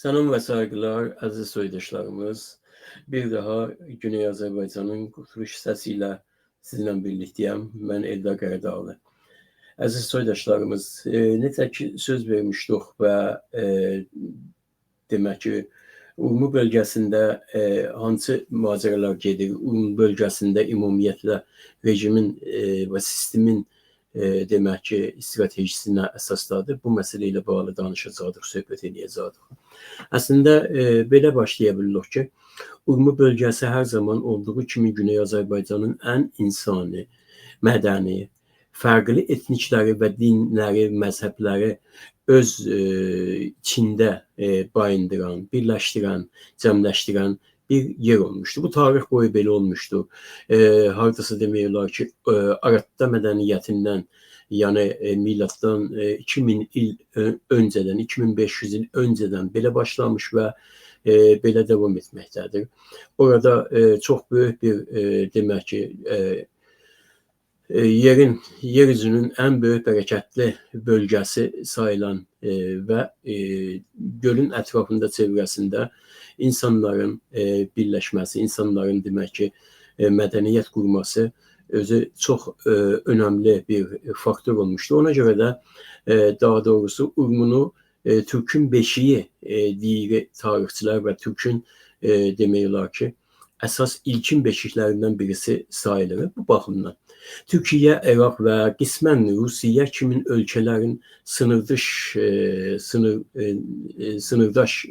Selam ve saygılar aziz soydaşlarımız. Bir daha Güney Azerbaycan'ın kurtuluş sesiyle sizinle birlikteyim. Ben Eldar Karadağlı. Aziz soydaşlarımız, nətə ki söz vermişdik ve demək ki, Urmu bölgesinde hansı maceralar gedir, Urmu bölgesinde ümumiyyətlə rejimin ve sistemin demək ki, stratejisinə əsasdadır. Bu məsələ ilə bağlı danışacağıq, söhbət edəcəyik. Aslında belə başlayabilirik ki, Urmu bölgesi her zaman olduğu kimi Güney Azerbaycan'ın en insani, mədəni, farklı etnikləri ve dinləri, məzhəbləri öz içində bayındıran, birləşdirən, cəmləşdirən bir yer olmuştu. Bu tarih boyu belə olmuştu. Hardasa demək olar ki, Aratta mədəniyyətindən, yani milattan 2000 il önceden, 2500 il önceden belə başlamış ve belə devam etməkdədir. Orada çok büyük bir demək ki, yeryüzünün en büyük bereketli bölgesi sayılan ve gölün etrafında, çevresinde insanların birleşmesi, insanların demək ki, medeniyet kurması özü çok önemli bir faktör olmuştu. Ona göre de daha doğrusu Urmunu Türk'ün beşiği deyir tarihçiler ve Türk'ün demək ki, əsas ilkin beşiklerinden birisi sayılır bu baxımdan. Türkiye, Irak ve qismən Rusiya kimi ölkələrin sınırdaş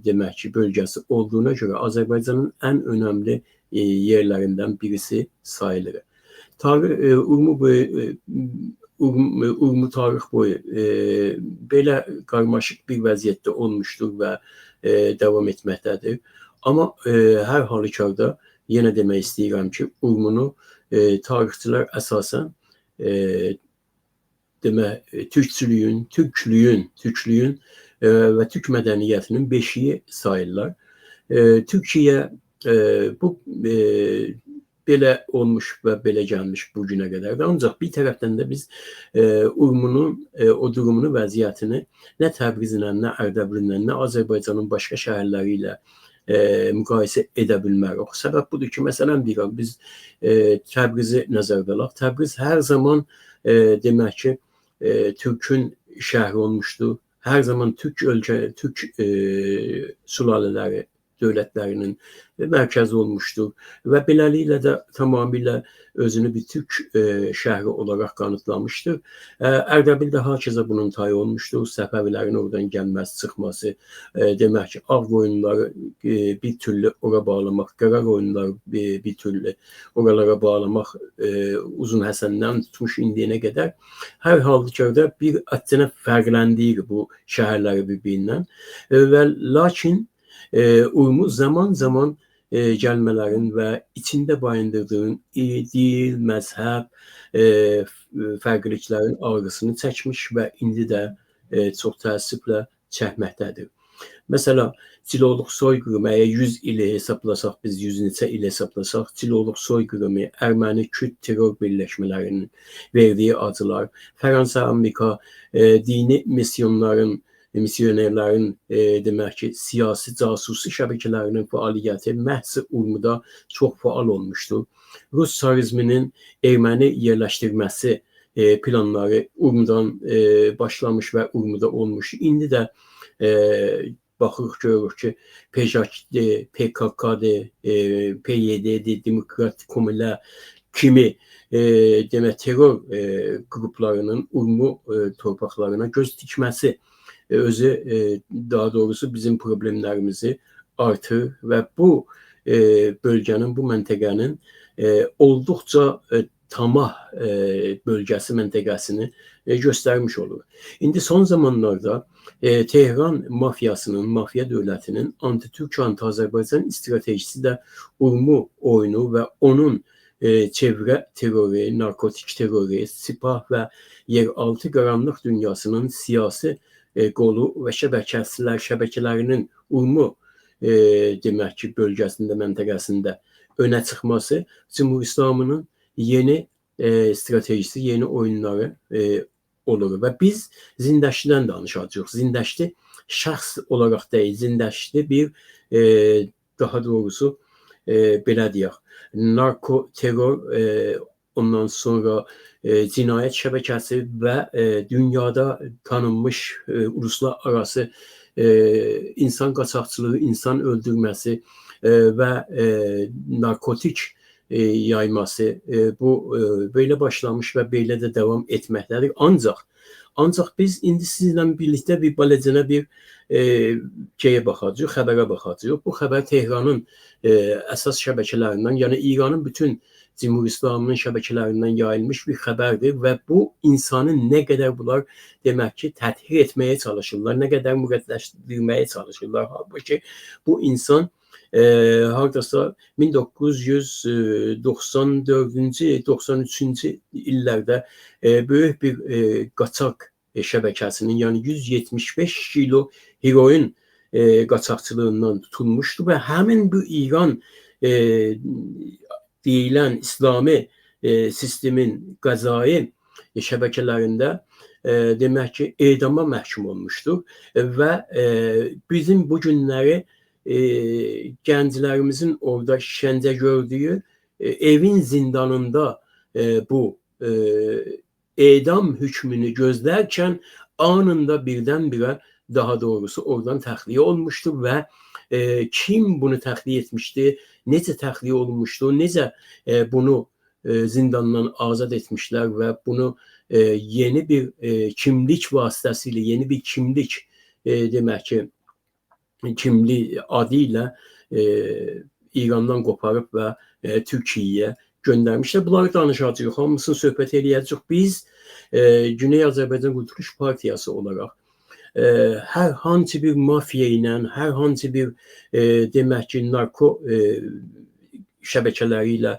demək ki, bölgesi olduğuna göre Azerbaycan'ın en önemli yerlerinden birisi sayılır. Urmu tarih boyu belə karmaşık bir vəziyyətdə olmuştur ve devam etməkdədir. Ama her halükarda yine demək istəyirəm ki, Urmunu tarihçiler esasen Türklüğün ve Türk medeniyetinin beşiği sayırlar. Türkiye bu belə olmuş ve belə gelmiş bugüne kadar da. Ancak bir taraftan da biz Urmunun o durumunu, vəziyyətini ne Təbrizlə, ne Ərdəbillə, ne Azerbaycan'ın başka şehirleriyle müqayisə edə bilmərik. Səbəb budur ki, məsələn deyirəm, biz Təbrizi nəzərdə alaq. Təbriz hər zaman demək ki, Türk'ün şəhri olmuşdur. Hər zaman Türk sülalələri, dövlətlərinin mərkəzi olmuşdur və beləliklə də tamamilə özünü bir Türk şəhri olarak kanıtlamıştır. Ərdəbil də hakeza bunun tayı olmuştur. Səfəvilərin oradan gəlməsi, çıxması, demək ki, Ağ qoyunları bir türlü ora bağlamaq, Qara qoyunları bir türlü oralara bağlamaq Uzun Həsəndən tutmuş indiyənə qədər hər halükarda bir əttinə fərqləndiyi bu şəhərləri bir-birindən və lakin Urmu zaman zaman gelmelerin ve içinde bayındırdığın dil, mezhep, farklılıkların ağrısını çəkmiş ve indi de çok təəssüflə çəkməkdədir. Mesela Ciloluq soyqırımı, 100 ili hesaplasaq, biz 100 neçə il hesaplasaq, Ciloluq soyqırımı, Erməni-Kürt terror birleşmelerinin verdiği acılar, Fransa-Amerika dini misyonerlerin demək ki, siyasi casusi şəbəkələrinin fəaliyyəti məhz Urmuda çox faal olmuşdur. Rus çarizminin erməni yerləşdirməsi planları Urmudan başlamış və Urmuda olmuş. İndi də baxırıq, görürük ki, PJD, PKK'dir, PYD'dir, Demokrat Komünlər kimi demək terror qruplarının Urmu torpaqlarına göz dikməsi özü daha doğrusu bizim problemlerimizi artır ve bu bölgenin, bu məntəqənin olduqca tamah bölgesi məntəqəsini göstermiş olur. İndi son zamanlarda Tehran mafyasının, mafya dövlətinin anti-Türk, anti-Azerbaycan stratejisi de Urmu oyunu ve onun çevre terörü, narkotik terörü, sipah ve yeraltı qaranlıq dünyasının siyasi qolu və şəbəkələrinin Urmu demək ki, bölgəsində, məntəqəsində önə çıxması Cumhur İslamının yeni stratejisi, yeni oyunları olur və biz Zindəştidən danışacağıq. Zindəşti şəxs olaraq deyil, zindəşli bir daha doğrusu belə deyək, narko terror, ondan sonra cinayət şəbəkəsi və dünyada tanınmış uluslararası insan qaçaqçılığı, insan öldürməsi və narkotik yayması bu belə başlamış və belə də davam etməkdədir. Ancaq biz indi sizinlə birlikdə bir balacana bir şeyə baxacağıq, xəbərə baxacağıq. Bu xəbər Tehranın əsas şəbəkələrindən, yəni İranın bütün Cümhur İslamının şəbəkələrindən yayılmış bir xəbərdir və bu insanı nə qədər bunlar demək ki, təthir etməyə çalışırlar, nə qədər müqəddəsləşdirməyə çalışırlar. Halbuki bu insan hardasa 1994-cü, 93-cü illərdə böyük bir qaçaq şəbəkəsinin, yəni 175 kilo heroin qaçaqçılığından tutulmuşdu və həmin bu İran deyilən İslami sistemin qəzai şəbəkələrində demək ki, edama məhkum olmuşdur və bizim bu günləri gənclərimizin orada işgəncə gördüyü evin zindanında bu edam hükmünü gözlərkən anında birdən-birə daha doğrusu oradan təxliyə olmuşdur və kim bunu təxliyə etmişdi, necə təxliyə olunmuşdu, necə bunu zindandan azad etmişlər və bunu yeni bir kimlik vasitəsilə, yeni bir kimlik demək ki, kimlik adı ilə İrandan qoparıb və Türkiyəyə göndərmişlər. Bunları danışacağıq, hamısını söhbət edəcəyik. Biz Güney Azərbaycan Qurtuluş Partiyası olaraq hər hansı bir mafiya ilə, hər hansı bir demək ki, narko şəbəkələri ilə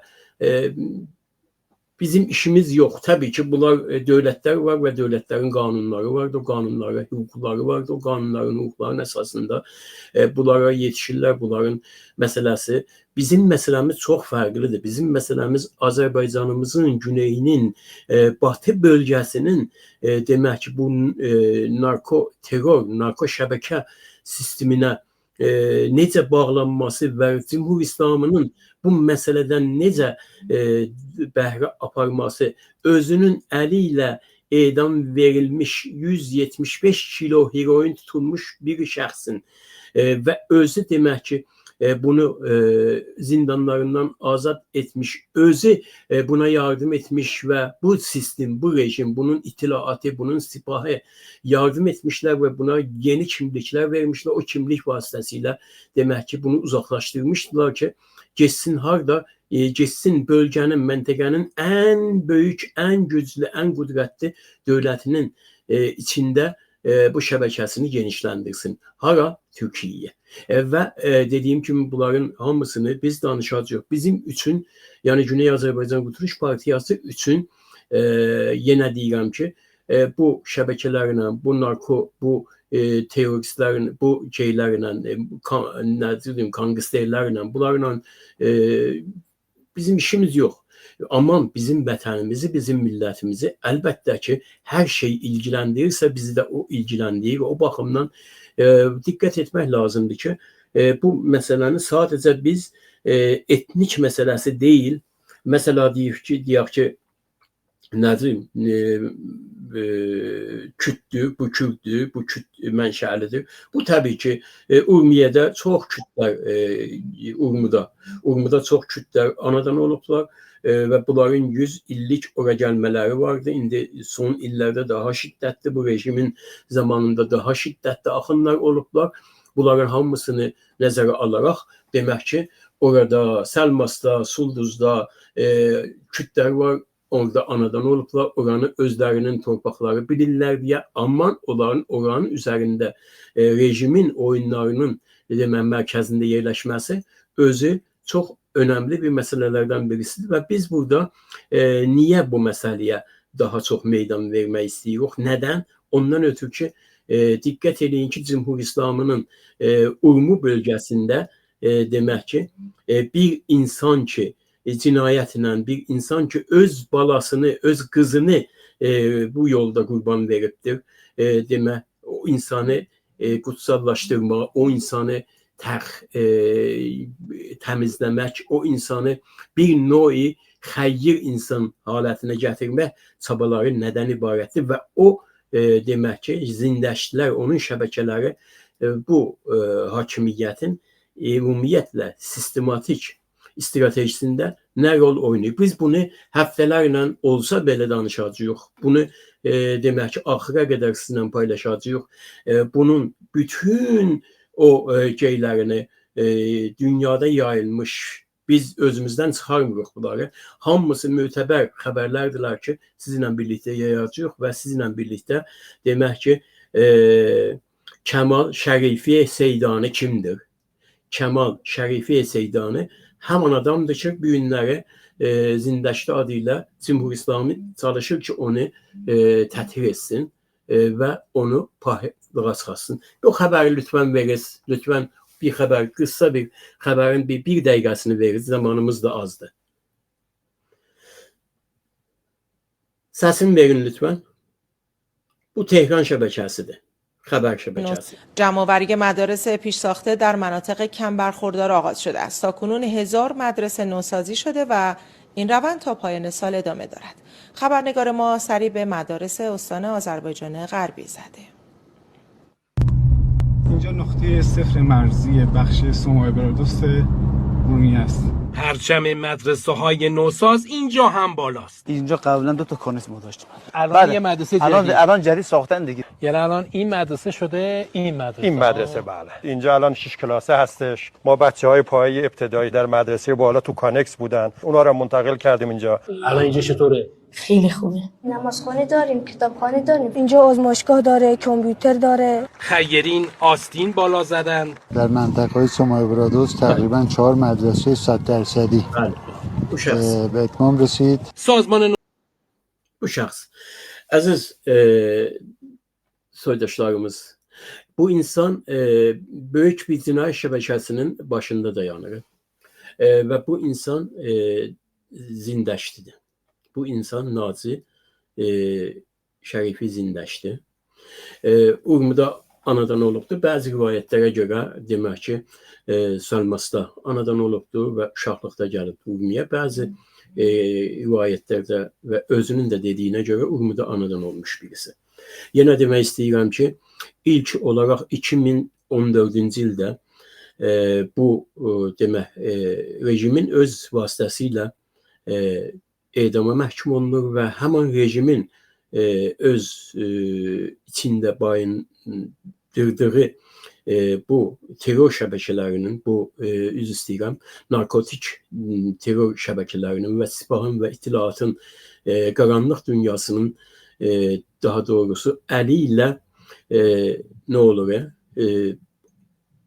bizim işimiz yox. Təbii ki, bunlar dövlətlər var və dövlətlərin qanunları var, o qanunlara hüquqları var, o qanunların hüquqlarının əsasında bunlara yetişirlər, bunların məsələsi. Bizim məsələmiz çox fərqlidir. Bizim məsələmiz Azərbaycanımızın güneyinin, batı bölgəsinin demək ki, bu narko terror, narko şəbəkə sisteminə necə bağlanması və Cümhur İslamının bu məsələdən necə bəhrə aparması, özünün əli ilə edam verilmiş 175 kilo heroin tutulmuş bir şəxsin və özü demək ki, bunu zindanlarından azad etmiş, özü buna yardım etmiş və bu sistem, bu rejim, bunun itilaatı, bunun sipahı yardım etmişlər və buna yeni kimliklər vermişlər. O kimlik vasitəsilə demək ki, bunu uzaqlaşdırmışdılar ki, geçsin harda, geçsin bölgənin, məntəqənin ən böyük, ən güclü, ən qüdrətli dövlətinin içində bu şəbəkəsini genişləndirsin. Hara? Türkiyəyə. Və dediyim kimi bunların hamısını biz danışacağıq. Bizim üçün, yəni Güney Azərbaycan Qurtuluş Partiyası üçün yenə deyirəm ki, bu şəbəkələrlə, bu narko, bu teröristlərin, bu şeylərlə, kongresterlərlə, bunlarla bizim işimiz yox. Amma bizim vətənimizi, bizim millətimizi əlbəttə ki, hər şey ilgiləndirirsə, bizi də o ilgiləndirir. O baxımdan diqqət etmək lazımdır ki, bu məsələni sadəcə biz etnik məsələsi deyil. Məsələ deyək ki, nədir, Kürdür, bu Kürdür, bu Kürd mənşəlidir. Bu təbii ki, Urmiyədə çox Kürdlər, Urmuda çox Kürdlər anadan olublar və bunların 100 illik ora gəlmələri vardı. İndi son illərdə daha şiddətli, bu rejimin zamanında daha şiddətli axınlar olublar. Bunların hamısını nəzərə alaraq demək ki, orada Səlmasda, Sulduzda Kürdlər var. Orada anadan olublar, oranı özlərinin torpaqları bilirlər deyə, amma onların oranın üzərində rejimin oyunlarının mərkəzində yerləşməsi özü çox önəmli bir məsələlərdən birisidir və biz burada niyə bu məsələyə daha çox meydan vermək istəyirik? Nədən? Ondan ötürü ki, diqqət edin ki, Cümhur İslamının Urmu bölgəsində demək ki, bir insan ki, cinayətlə bir insan ki, öz balasını, öz qızını bu yolda qurban veribdir. Demək, o insanı qutsallaşdırmaq, o insanı təmizləmək, o insanı bir növ xeyir insan halətinə gətirmək çabaları nədən ibarətdir və o demək ki, zindəşdilər, onun şəbəkələri bu hakimiyyətin ümumiyyətlə sistematik stratejisində nə rol oynayır? Biz bunu həftələrlə olsa belə danışacağıq. Bunu demək ki, axıra qədər sizinlə paylaşacağıq. Bunun bütün o şeylərini dünyada yayılmış, biz özümüzdən çıxarmırıq bunları. Hamısı mötəbər xəbərlərdirlər ki, sizinlə birlikdə yayacağıq və sizinlə birlikdə demək ki, Kəmal Şərifiyə Seydani kimdir? Kəmal Şərifiyə Seydani həman adamdır ki, bu günləri Zindəşdi adı ilə Cümhur İslami çalışır ki, onu təthir etsin və onu pahlığa çıxasın. Bu xəbəri lütfən veriniz, lütfən bir xəbər, qısa bir xəbərin bir dəqiqəsini veriniz, zamanımız da azdır. Səsini verin lütfən. Bu Tehran şəbəkəsidir. خبر شبکه‌ای. جمع‌آوری مدارس پیشساخته در مناطق کم برخوردار آغاز شده است. تاکنون 1000 مدرسه نوسازی شده و این روند تا پایان سال ادامه دارد. خبرنگار ما سری به مدارس استان آذربایجان غربی زده. اینجا نقطه صفر مرزی بخش سومای برادوست برومی است. پرچم مدرسه های نوساز اینجا هم بالاست. اینجا قبلا 2 تا کانیس ما داشتیم. الان یه مدرسه جدید. الان جدید ساختن دیگه. یعنی الان این مدرسه شده این مدرسه. این مدرسه بله. اینجا الان 6 کلاسه هستش. ما بچه‌های پایه ابتدایی در مدرسه بالا تو کانکس بودن. اونا رو منتقل کردیم اینجا. الان اینجا چطوره؟ خیلی خوبه. نمازخانه داریم، کتابخانه داریم. اینجا آزمایشگاه داره، کامپیوتر داره. خیرین آستین بالا زدن. در منطقه‌های سومای برادوس تقریبا 4 مدرسه 100% به اتمام رسید. سازمان Bu şəxs. Əziz soydaşlarımız, bu insan böyük bir cinayət şəbəkəsinin başında dayanır və bu insan Zindəşdidir. Bu insan Naci Şərifi Zindəşdi. Urmuda anadan olubdur. Bəzi rivayətlərə görə demək ki, Salmasda anadan olubdur və uşaqlıqda gəlib Urmiyə. Bəzi rivayətlərdə və özünün də dediyinə görə Urmuda anadan olmuş birisi. Yenə demək istəyirəm ki, ilk olaraq 2014-cü ildə bu demək rejimin öz vasitəsilə edama məhkum olunur və həmin rejimin öz içində bayındırdığı bu terror şəbəkələrinin, bu üzr istəyirəm, narkotik terror şəbəkələrinin və Sipahın və İttilaatın qaranlıq dünyasının daha doğrusu əli ilə nə olur?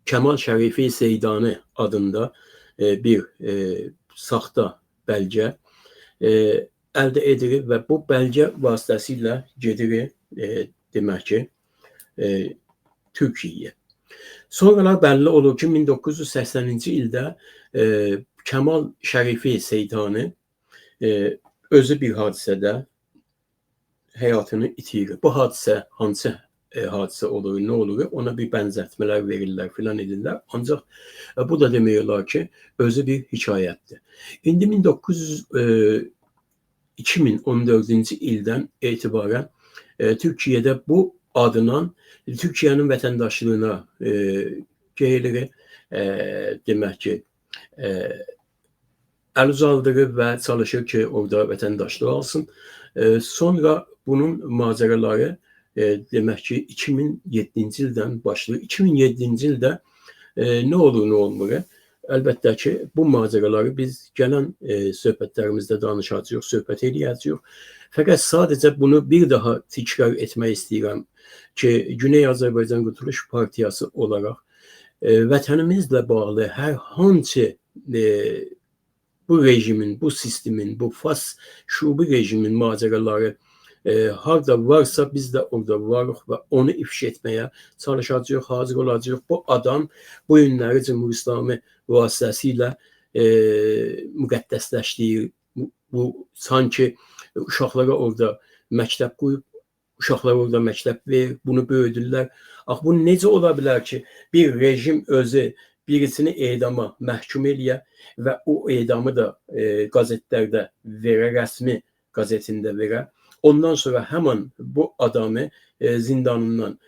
Kəmal Şərifi Seydani adında bir saxta bəlgə əldə edilir və bu bəlgə vasitəsilə gedir demək ki Türkiyəyə. Sonralar bəlli olur ki 1980-ci ildə Kəmal Şərifi Seydani özü bir hadisədə həyatını itirir. Bu hadisə hansı hadisə olur, nə olur? Ona bir bənzətmələr verirlər, filan edirlər. Ancaq bu da demək olar ki, özü bir hekayətdir. İndi 2014-cü ildən etibarən Türkiyədə bu adından Türkiyənin vətəndaşlığına gəlir, demək ki, əl uzaldırır və çalışır ki, orada vətəndaşlıq alsın. Sonra bunun macəraları demək ki, 2007-ci ildən başlayır. 2007-ci ildə nə olur, nə olmur? Əlbəttə ki, bu macəraları biz gələn söhbətlərimizdə danışacağıq, söhbət edəcəyik. Fəqət sadəcə bunu bir daha təkrar etmək istəyirəm ki, Güney Azərbaycan Qurtuluş Partiyası olaraq vətənimizlə bağlı hər hansı bu rejimin, bu sistemin, bu fas şubi rejimin macəraları harda varsa biz də orada varıq və onu ifş etməyə çalışacağıq, hazır olacağıq. Bu adam bu günləri Cümhur İslami vasitəsilə müqəddəsləşdirir. Bu sanki uşaqlara orada məktəb qoyub uşaqlar orada məktəb verir, bunu böyüdürlər. Ax, bu necə ola bilər ki, bir rejim özü birisini edama məhkum eləyə və o edamı da qəzetlərdə verə, rəsmi qəzetində verə. Ondan sonra həmin bu adamı zindanından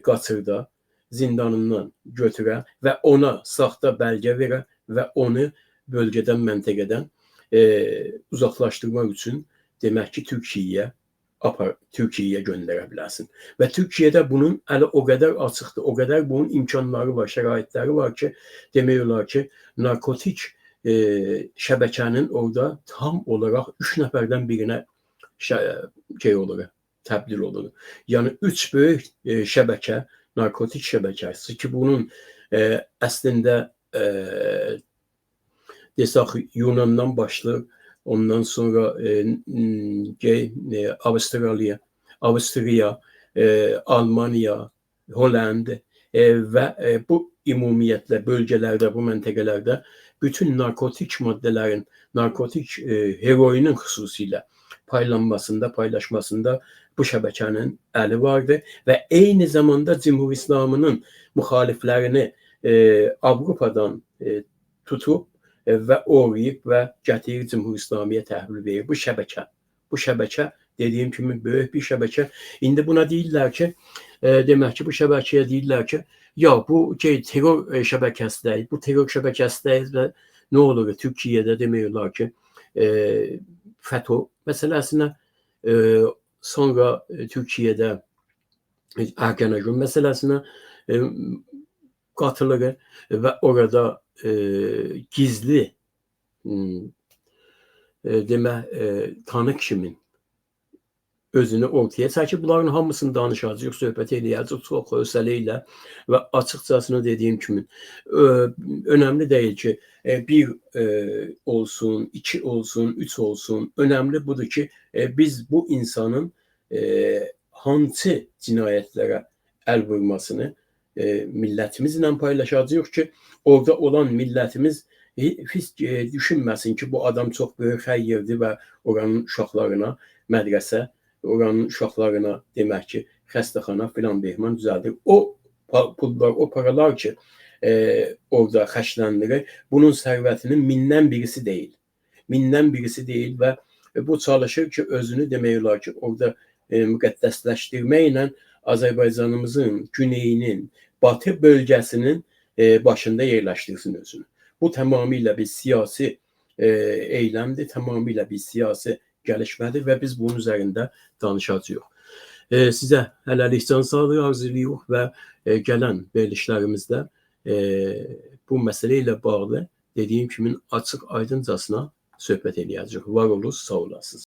qaçırda, zindanından götürə və ona saxta bəlgə verə və onu bölgədən, məntəqədən uzaqlaşdırmaq üçün demək ki, Türkiyəyə göndərə bilərsin. Və Türkiyədə bunun əli o qədər açıqdır, o qədər bunun imkanları var, şəraitləri var ki, demək olar ki, narkotik şəbəkənin orada tam olaraq 3 nəfərdən birinə təbdil olur. Yəni 3 böyük şəbəkə, narkotik şəbəkəsi ki, bunun əslində desək Yunandan başlayır, ondan sonra Avstriya, Almaniya, Holland və bu ümumiyyətlə bölgələrdə, bu məntəqələrdə bütün narkotik maddələrin, narkotik heroinin xüsusilə paylaşmasında bu şəbəkənin əli vardı və eyni zamanda Cümhur İslamının müxaliflərini Avropadan tutub və orayıb və gətirir Cümhur İslamiyə təhvil verir. Bu şəbəkə dediyim kimi böyük bir şəbəkə. İndi buna deyirlər ki, demək ki, bu şəbəkəyə deyirlər ki, ya bu terror şəbəkəsidir, bu terror şəbəkəsidir və nə olur? Türkiyədə demək olar ki, FETÖ məsələsinə, sonra Türkiyədə Ergenekon məsələsinə qatılır və orada gizli tanık kimin özünü ortaya çəkib, bunların hamısını danışacağıq, söhbət eləyəcək çox hövsələ və açıqcasına dediyim kimi önəmli deyil ki, 1 olsun, 2 olsun, 3 olsun. Önəmli budur ki, biz bu insanın hansı cinayətlərə əl vurmasını millətimizlə paylaşacağıq ki, orada olan millətimiz hiç düşünməsin ki, bu adam çox böyük xəyyirdir və oranın uşaqlarına mədrəsə, oranın uşaqlarına demək ki, xəstəxana filan behman düzəldir. O pullar, o paralar ki, orada xərcləndirir, bunun sərvətinin mindən birisi deyil. Mindən birisi deyil və bu çalışır ki, özünü demək olar ki, orada müqəddəsləşdirməklə Azərbaycanımızın güneyinin, batı bölgəsinin başında yerləşdirsin özünü. Bu tamamilə bir siyasi eyləmdir, tamamilə bir siyasi gəlişmədir və biz bunun üzərində danışacağıq. Sizə hələlik can sağlığı arzulayırıq və gələn verilişlərimizdə bu məsələ ilə bağlı dediyim kimi açıq, aydıncasına söhbət eləyəcəyik. Var olun, sağ olasınız.